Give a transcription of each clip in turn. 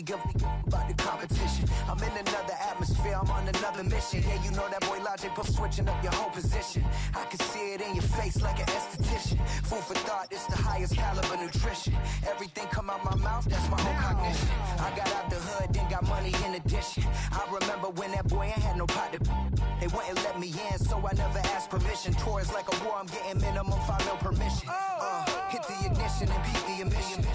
really give about the competition. I'm in another atmosphere, I'm on another mission. Yeah, you know that boy Logic, but switching up your whole position. I can see it in your face like an esthetician. Food for thought, it's the highest caliber nutrition. Everything come out my mouth, that's my own cognition. I got out the hood, then got money in addition. I remember when that boy ain't had no pot to. They wouldn't let me in, so I never asked permission. Tours like a war, I'm getting minimum 5 mil permission. Hit the ignition and beat the emission.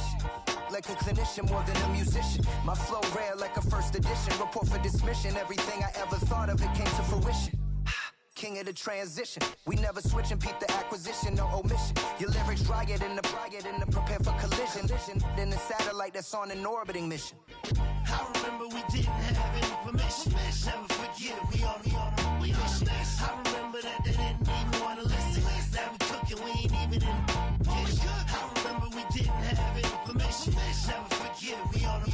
Like a clinician more than a musician. My flow rare like a first edition. Report for dismission. Everything I ever thought of, it came to fruition. King of the transition. We never switch and peep the acquisition, no omission. Your lyrics drier than the prepare for collision. Then the satellite that's on an orbiting mission. I remember we didn't have any permission. Never forget, we on a mission. I remember that they didn't even want to listen. Now we cooking, we ain't even in the kitchen. I remember we didn't have any permission. Never forget, we on a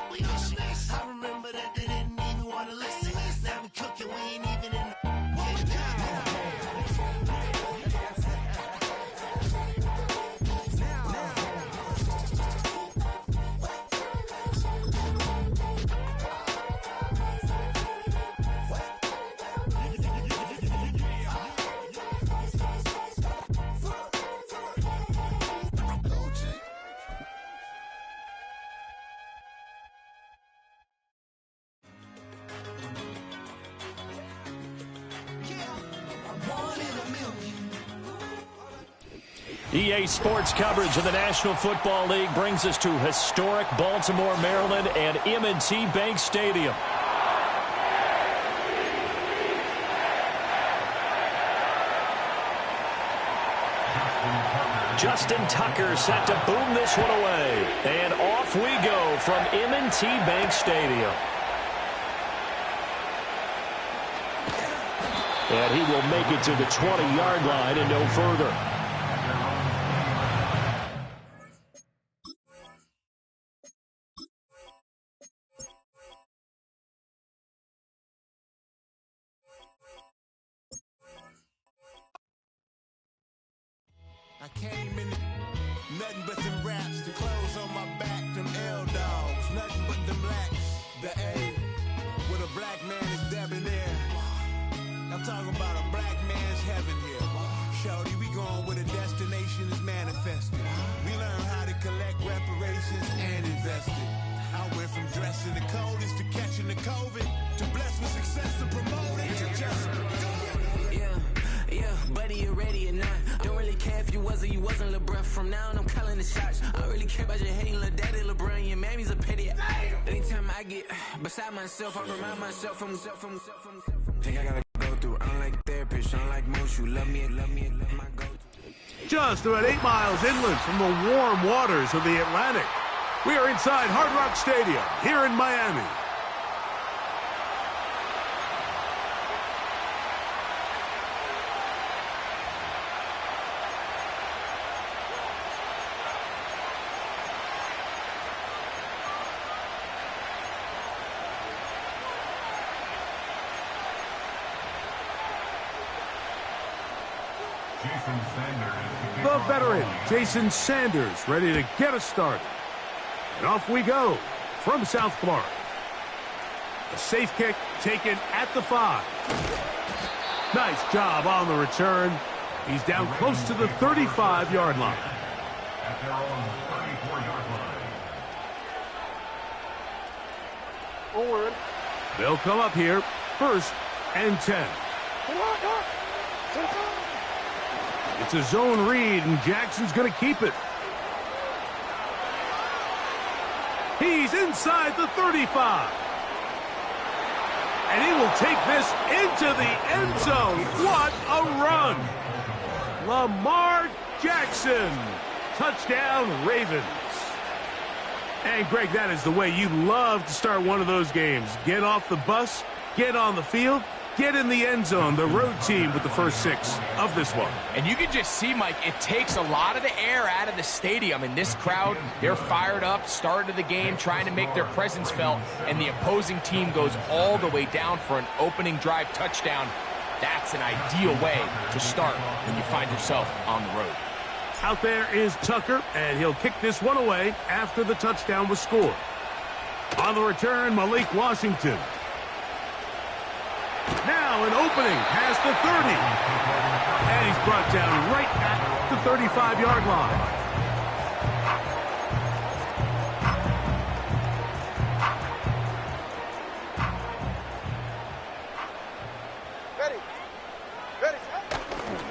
mission. I remember that they didn't even want to listen. Now we cooking, we ain't even in the EA Sports coverage of the National Football League brings us to historic Baltimore, Maryland, and M&T Bank Stadium. Justin Tucker set to boom this one away. And off we go from M&T Bank Stadium. And he will make it to the 20-yard line and no further. I came in nothing but them raps, the clothes on my back, them L-dogs, nothing but them blacks, the A, with a black man is debonair. I'm talking about a black man's heaven here. Shorty, we going where the destination is manifested. We learn how to collect reparations and invest it. I went from dressing the coldest to catching the COVID, to blessed with success and promoting to just Yeah, buddy, you ready or not? Don't really care if you was or you wasn't LeBron. From now on, I'm calling the shots. I don't really care about your hating little daddy LeBron. Your mammy's a pity. Anytime I get beside myself, I remind myself from. Think I gotta go through. I don't like therapists. I don't like most. You love me, love my go-to. Just about 8 miles inland from the warm waters of the Atlantic. We are inside Hard Rock Stadium here in Miami. The veteran, Jason Sanders, ready to get us started. And off we go from South Florida. A safe kick taken at the 5. Nice job on the return. He's down close to the 35-yard line. At their own 34-yard line. Forward. They'll come up here, 1st and 10. It's a zone read, and Jackson's going to keep it. He's inside the 35. And he will take this into the end zone. What a run! Lamar Jackson. Touchdown, Ravens. And, Greg, that is the way you love to start one of those games. Get off the bus, get on the field, get in the end zone. The road team with the first 6 of this one. And you can just see, Mike, it takes a lot of the air out of the stadium. And this crowd, they're fired up, start of the game, trying to make their presence felt. And the opposing team goes all the way down for an opening drive touchdown. That's an ideal way to start when you find yourself on the road. Out there is Tucker, and he'll kick this one away after the touchdown was scored. On the return, Malik Washington. Now an opening past the 30. And he's brought down right at the 35-yard line.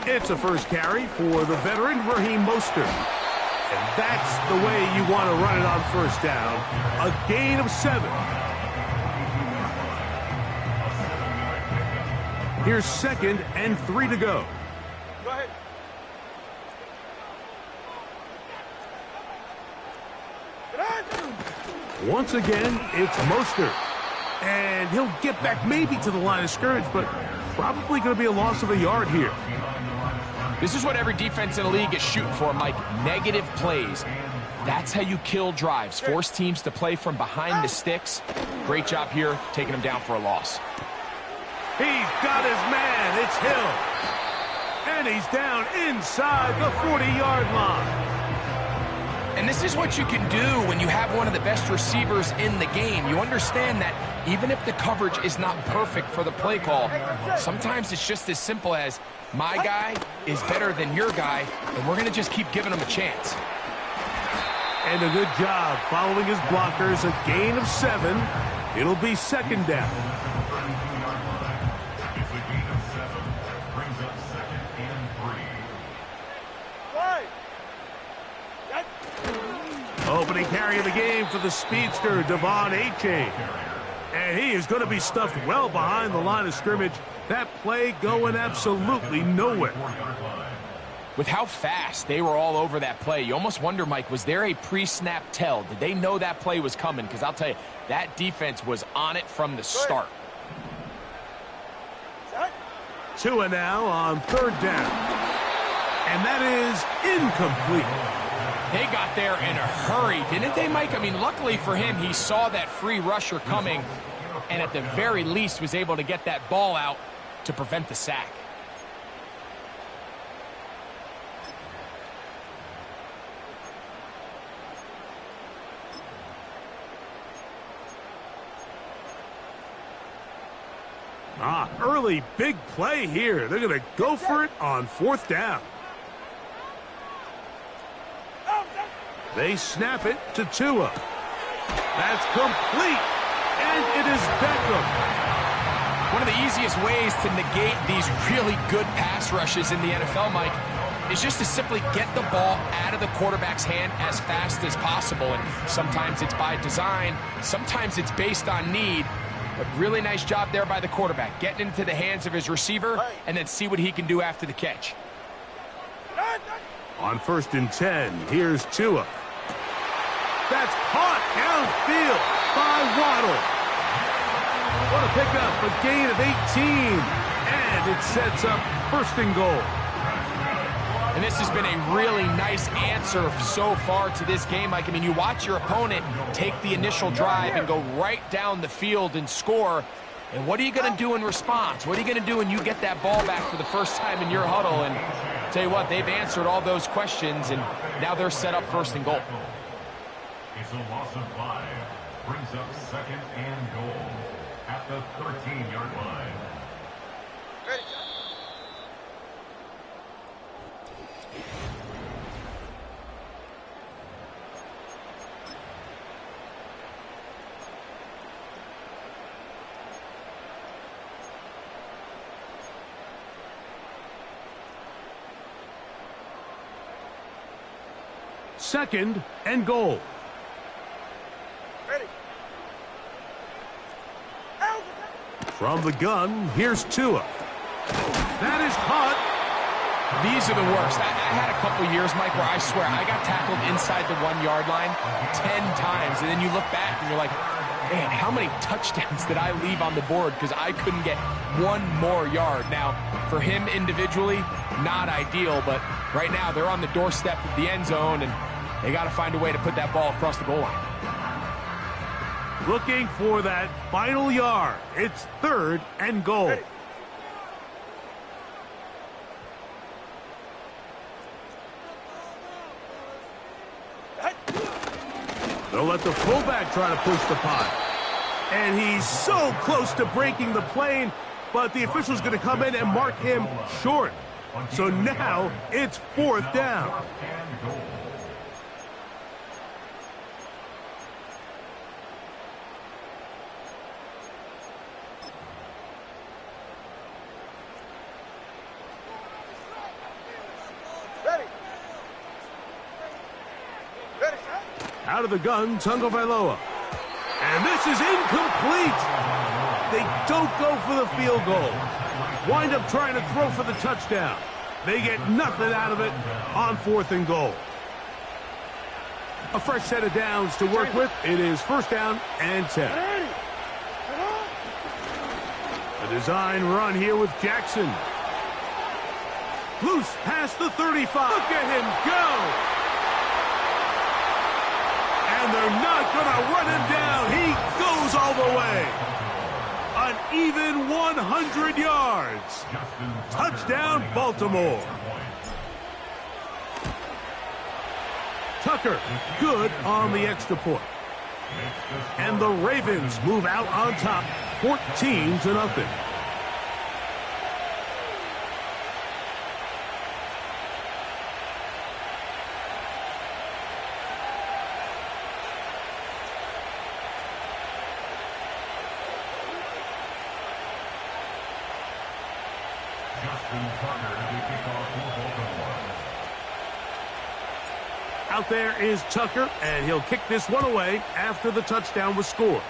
It's a first carry for the veteran, Raheem Mostert. And that's the way you want to run it on first down. A gain of 7. Here's 2nd and 3 to go. Go ahead. Once again, it's Mostert. And he'll get back maybe to the line of scrimmage, but probably going to be a loss of a yard here. This is what every defense in the league is shooting for, Mike. Negative plays. That's how you kill drives. Force teams to play from behind the sticks. Great job here, taking them down for a loss. He's got his man. It's Hill. And he's down inside the 40-yard line. And this is what you can do when you have one of the best receivers in the game. You understand that even if the coverage is not perfect for the play call, sometimes it's just as simple as my guy is better than your guy, and we're going to just keep giving him a chance. And a good job following his blockers. A gain of 7. It'll be 2nd down. It's a gain of 7. Brings up 2nd and 3. Opening carry of the game for the speedster, Devon Achane. And he is going to be stuffed well behind the line of scrimmage. That play going absolutely nowhere. With how fast they were all over that play, you almost wonder, Mike, was there a pre-snap tell? Did they know that play was coming? Because I'll tell you, that defense was on it from the start. Tua now on 3rd down. And that is incomplete. They got there in a hurry, didn't they, Mike? I mean, luckily for him, he saw that free rusher coming and at the very least was able to get that ball out to prevent the sack. Early big play here. They're going to go for it on 4th down. They snap it to Tua. That's complete. And it is Beckham. One of the easiest ways to negate these really good pass rushes in the NFL, Mike, is just to simply get the ball out of the quarterback's hand as fast as possible. And sometimes it's by design, sometimes it's based on need. But really nice job there by the quarterback, getting into the hands of his receiver and then see what he can do after the catch. On 1st and 10, here's Tua. That's caught downfield by Waddle. What a pickup, a gain of 18. And it sets up 1st and goal. And this has been a really nice answer so far to this game. Like, I mean, you watch your opponent take the initial drive and go right down the field and score. And what are you going to do in response? What are you going to do when you get that ball back for the first time in your huddle? And tell you what, they've answered all those questions, and now they're set up 1st and goal. It's a loss of 5. Brings up 2nd and goal at the 13-yard line. Second and goal. From the gun, here's Tua. That is caught. These are the worst. I had a couple years, Mike, where I swear I got tackled inside the 1-yard line 10 times. And then you look back and you're like, man, how many touchdowns did I leave on the board because I couldn't get one more yard? Now, for him individually, not ideal, but right now they're on the doorstep of the end zone, and they got to find a way to put that ball across the goal line. Looking for that final yard. It's 3rd and goal. They'll let the fullback try to push the punt. And he's so close to breaking the plane, but the official's going to come in and mark him short. So now it's 4th down. Out of the gun, Tagovailoa. And this is incomplete. They don't go for the field goal. Wind up trying to throw for the touchdown. They get nothing out of it on 4th and goal. A fresh set of downs to work with. It is 1st down and 10. A design run here with Jackson. Loose past the 35. Look at him go. And they're not going to run him down. He goes all the way. An even 100 yards. Touchdown, Baltimore. Tucker, good on the extra point. And the Ravens move out on top, 14-0. Out there is Tucker, and he'll kick this one away after the touchdown was scored.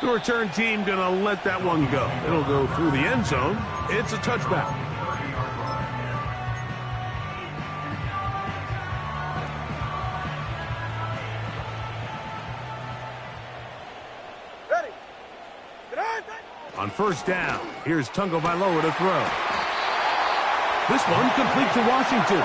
The return team going to let that one go. It'll go through the end zone. It's a touchback. Ready. On 1st down, here's Tagovailoa to throw. This one complete to Washington.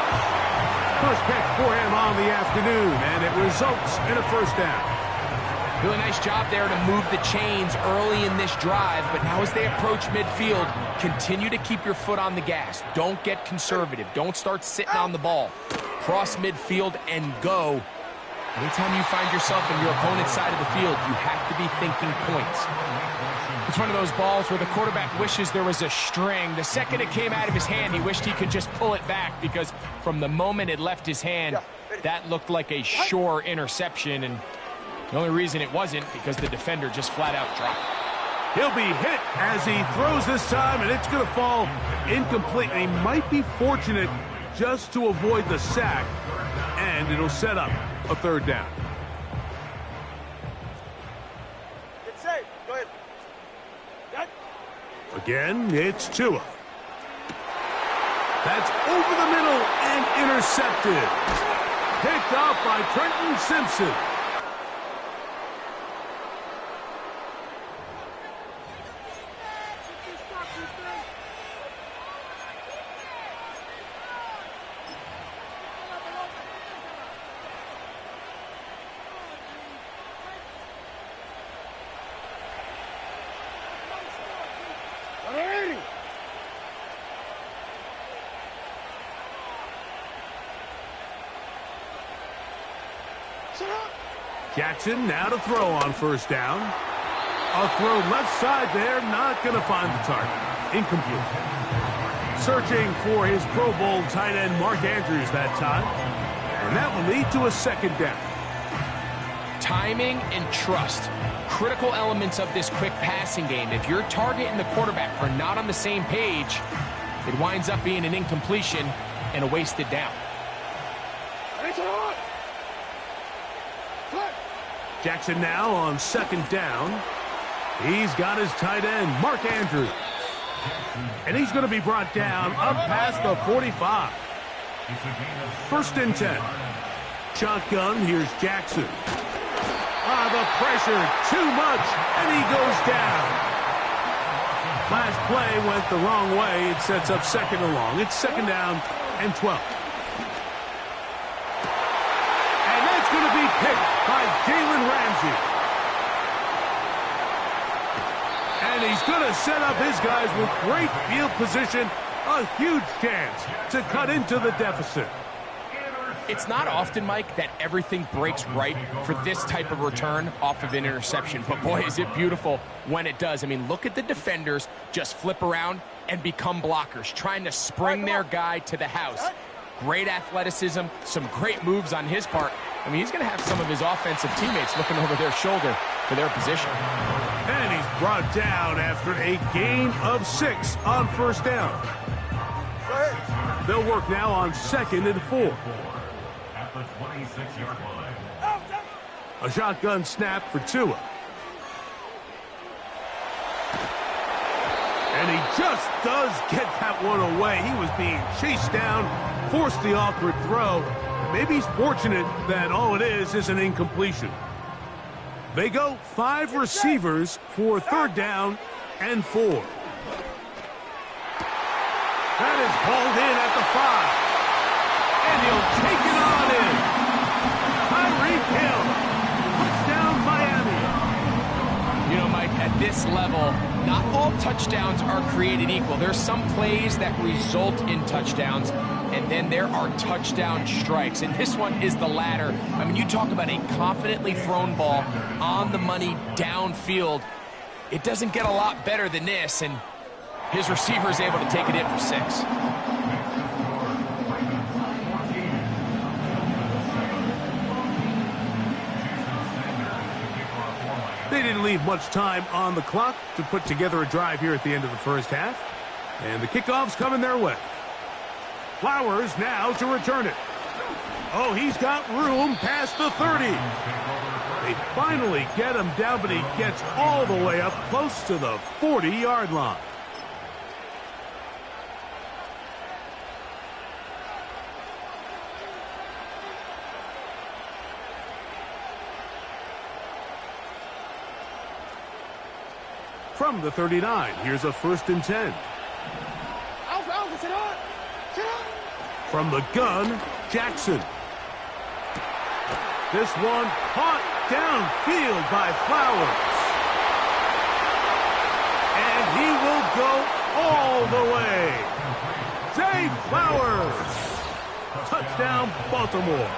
First catch for him on the afternoon, and it results in a 1st down. Really nice job there to move the chains early in this drive, but now as they approach midfield, continue to keep your foot on the gas. Don't get conservative. Don't start sitting on the ball. Cross midfield and go. Anytime you find yourself in your opponent's side of the field, you have to be thinking points. It's one of those balls where the quarterback wishes there was a string. The second it came out of his hand, he wished he could just pull it back because from the moment it left his hand, that looked like a sure interception. And the only reason it wasn't because the defender just flat out dropped it. He'll be hit as he throws this time, and it's going to fall incomplete. And he might be fortunate just to avoid the sack, and it'll set up a 3rd down. Get safe. Go ahead. Again, it's Tua. That's over the middle and intercepted. Picked up by Trenton Simpson. Jackson now to throw on 1st down. A throw left side there, not going to find the target. Incomplete. Searching for his Pro Bowl tight end Mark Andrews that time. And that will lead to a 2nd down. Timing and trust. Critical elements of this quick passing game. If your target and the quarterback are not on the same page, it winds up being an incompletion and a wasted down. Jackson now on 2nd down. He's got his tight end, Mark Andrews. And he's going to be brought down up past the 45. 1st and 10. Shotgun, here's Jackson. The pressure, too much, and he goes down. Last play went the wrong way. It sets up 2nd and long. It's 2nd down and 12. And that's going to be picked by Jalen Ramsey. And he's going to set up his guys with great field position. A huge chance to cut into the deficit. It's not often, Mike, that everything breaks right for this type of return off of an interception. But, boy, is it beautiful when it does. I mean, look at the defenders just flip around and become blockers, trying to spring their guy to the house. Great athleticism, some great moves on his part. I mean, he's going to have some of his offensive teammates looking over their shoulder for their position. And he's brought down after a gain of 6 on first down. They'll work now on 2nd and 4. At the 26-yard line. A shotgun snap for Tua. And he just does get that one away. He was being chased down, forced the awkward throw. Maybe he's fortunate that all it is an incompletion. They go 5 receivers for 3rd down and 4. That is hauled in at the 5. And he'll take it on in. Tyreek Hill. Touchdown, Miami. You know, Mike, at this level, not all touchdowns are created equal. There's some plays that result in touchdowns, and then there are touchdown strikes. And this one is the latter. I mean, you talk about a confidently thrown ball on the money downfield. It doesn't get a lot better than this, and his receiver is able to take it in for 6. They didn't leave much time on the clock to put together a drive here at the end of the first half. And the kickoff's coming their way. Flowers now to return it. Oh, he's got room past the 30. They finally get him down, but he gets all the way up close to the 40-yard line. From the 39, here's a 1st and 10. From the gun, Jackson. This one caught downfield by Flowers. And he will go all the way. Zay Flowers. Touchdown, Baltimore.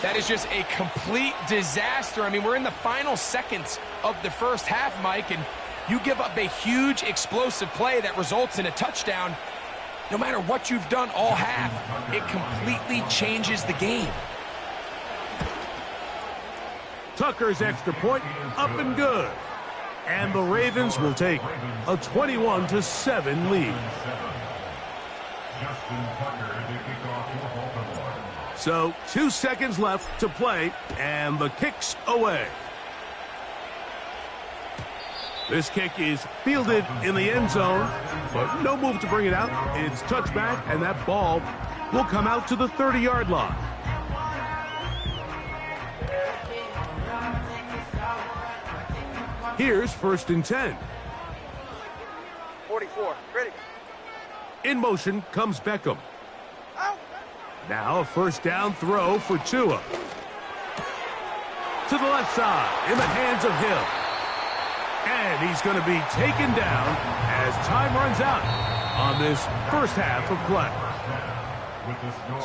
That is just a complete disaster. I mean, we're in the final seconds of the first half, Mike, and you give up a huge explosive play that results in a touchdown. No matter what you've done all half, it completely changes the game. Tucker's extra point up and good. And the Ravens will take a 21-7 lead. So 2 seconds left to play, and the kick's away. This kick is fielded in the end zone, but no move to bring it out. It's touchback, and that ball will come out to the 30-yard line. Here's 1st and 10. 44. Ready. In motion comes Beckham. Now a 1st down throw for Tua. To the left side, in the hands of Hill. And he's going to be taken down as time runs out on this first half of play.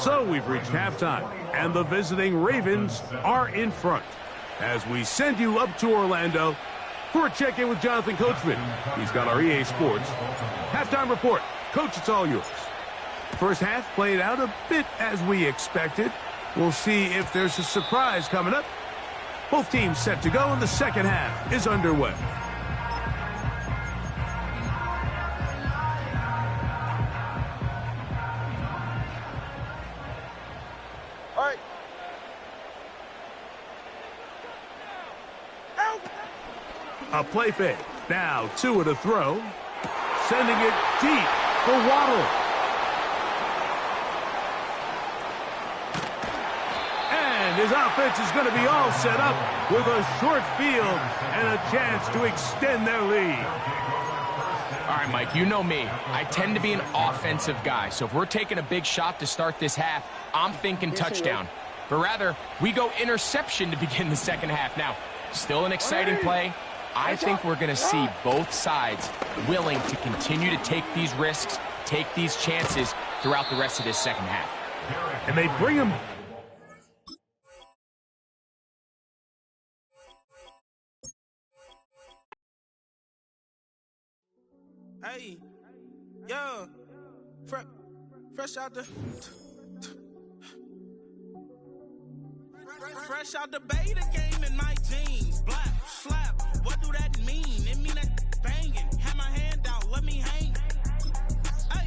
So we've reached halftime, and the visiting Ravens are in front. As we send you up to Orlando for a check-in with Jonathan Coachman. He's got our EA Sports halftime report. Coach, it's all yours. First half played out a bit as we expected. We'll see if there's a surprise coming up. Both teams set to go, and the second half is underway. All right. A play fake. Now Tua to throw. Sending it deep for Waddle. And his offense is going to be all set up with a short field and a chance to extend their lead. All right, Mike, you know me. I tend to be an offensive guy, so if we're taking a big shot to start this half, I'm thinking touchdown. But rather, we go interception to begin the second half. Now, still an exciting play. I think we're going to see both sides willing to continue to take these risks, take these chances throughout the rest of this second half. And they bring him Hey, yo, fresh out the beta game in my jeans. Black, slap, what do that mean? It mean that banging. Have my hand out, let me hang. Hey,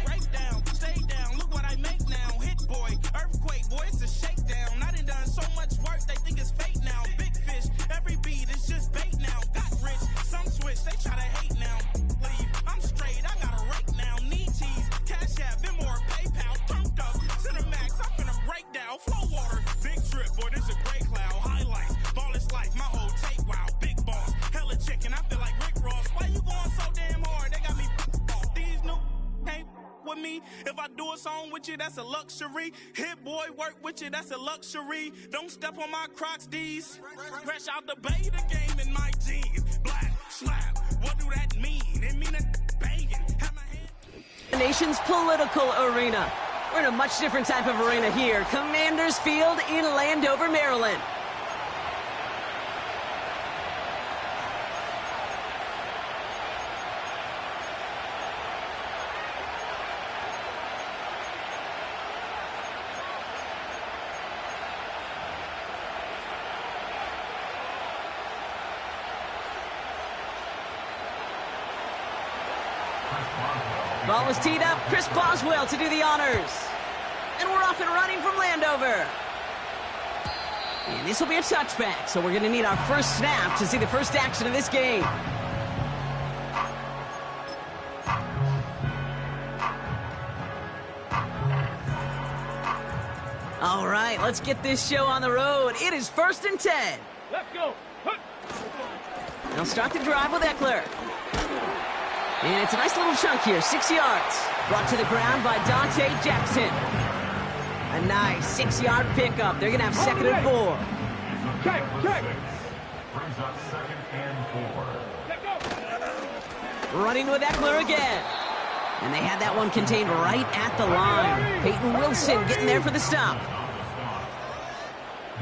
break down, stay down, look what I make now. Hit boy, earthquake, boy, it's a shakedown. I done so much work, they think it's fake now. Big fish, every beat is just bait now. Got rich, some switch, they try to hate now. Leave, I'm straight, I got a rake now. Need cheese, cash app, Venmo or PayPal. Pumped up, to the max, I'm finna break down. Flow water, big trip, boy, this a gray cloud. Highlights, ball is life, my whole take, wow. Big boss, hella chicken, I feel like Rick Ross. Why you going so damn hard? They got me off. These new can't with me. If I do a song with you, that's a luxury. Hit boy, work with you, that's a luxury. Don't step on my Crocs, D's. Fresh out the beta game in my jeans. Black, slap, what do that mean? It mean a banging. Have my hand. The nation's political arena. We're in a much different type of arena here. Commanders Field in Landover, Maryland. Ball was teed up. Chris Boswell to do the honors. And we're off and running from Landover. And this will be a touchback, so we're going to need our first snap to see the first action of this game. All right, let's get this show on the road. It is 1st and 10. Let's go. They'll start the drive with Eckler. And it's a nice little chunk here, 6 yards. Brought to the ground by Dante Jackson. A nice 6-yard pickup. They're going to have 2nd and 4. Check. Brings up 2nd and 4. Running with Eckler again. And they had that one contained right at the line. Peyton Wilson getting there for the stop.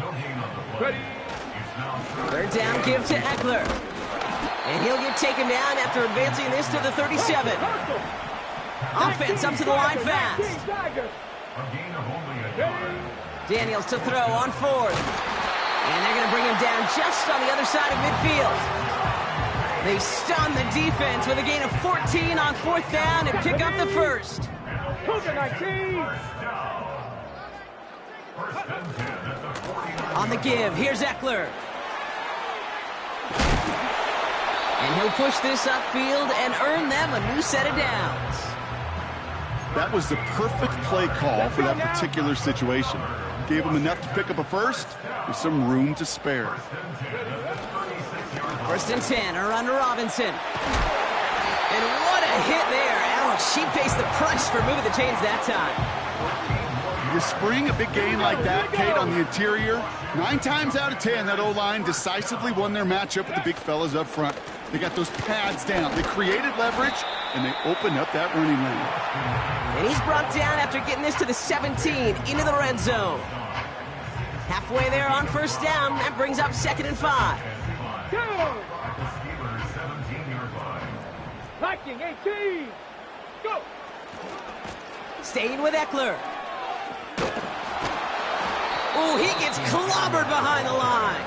No gain on the play. 3rd down give to Eckler. And he'll get taken down after advancing this to the 37. Offense up to the line fast. Daniels to throw on 4th. And they're going to bring him down just on the other side of midfield. They stun the defense with a gain of 14 on 4th down and pick up the first. On the give, here's Eckler. And he'll push this upfield and earn them a new set of downs. That was the perfect play call for that particular situation. Gave him enough to pick up a first with some room to spare. 1st and 10, a run to Robinson. And what a hit there. Ouch, she pays the price for moving the chains that time. You spring a big gain like that, Kate, on the interior. 9 times out of 10, that O-line decisively won their matchup with the big fellas up front. They got those pads down. They created leverage, and they opened up that running lane. And he's brought down after getting this to the 17, into the red zone. Halfway there on 1st down, that brings up 2nd and 5. Go! Liking 18. Go! Staying with Eckler. Oh, he gets clobbered behind the line.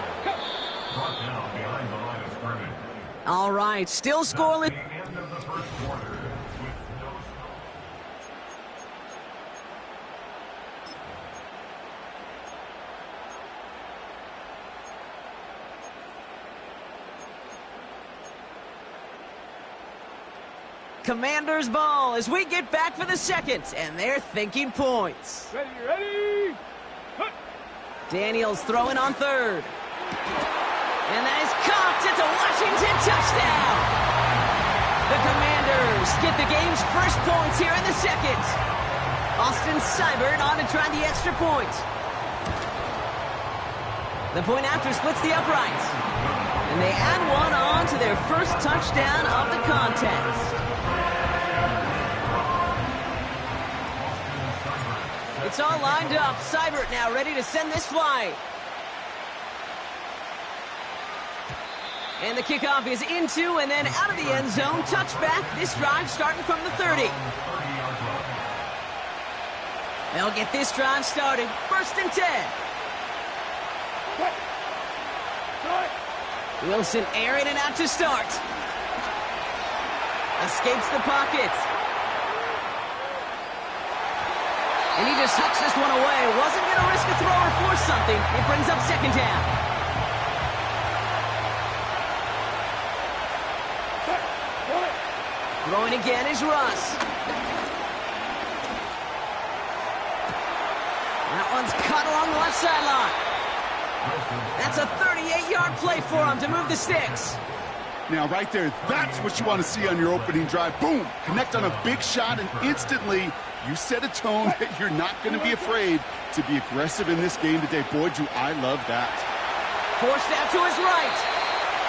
All right, still scoreless. Commanders ball as we get back for the 2nd, and they're thinking points. Ready. Daniels throwing on 3rd. And that is caught. It's a Washington touchdown. The Commanders get the game's first points here in the 2nd. Austin Seibert on to try the extra point. The point after splits the uprights. And they add one on to their first touchdown of the contest. It's all lined up. Seibert now ready to send this flight. And the kickoff is into and then out of the end zone. Touchback. This drive starting from the 30. They'll get this drive started. 1st and 10. Wilson airing it out to start. Escapes the pocket. And he just tucks this one away. Wasn't going to risk a throw or force something. It brings up 2nd down. Throwing again is Russ. That one's cut along the left sideline. That's a 38-yard play for him to move the sticks. Now, right there, that's what you want to see on your opening drive. Boom! Connect on a big shot, and instantly you set a tone that you're not going to be afraid to be aggressive in this game today. Boy, do I love that. Forced out to his right.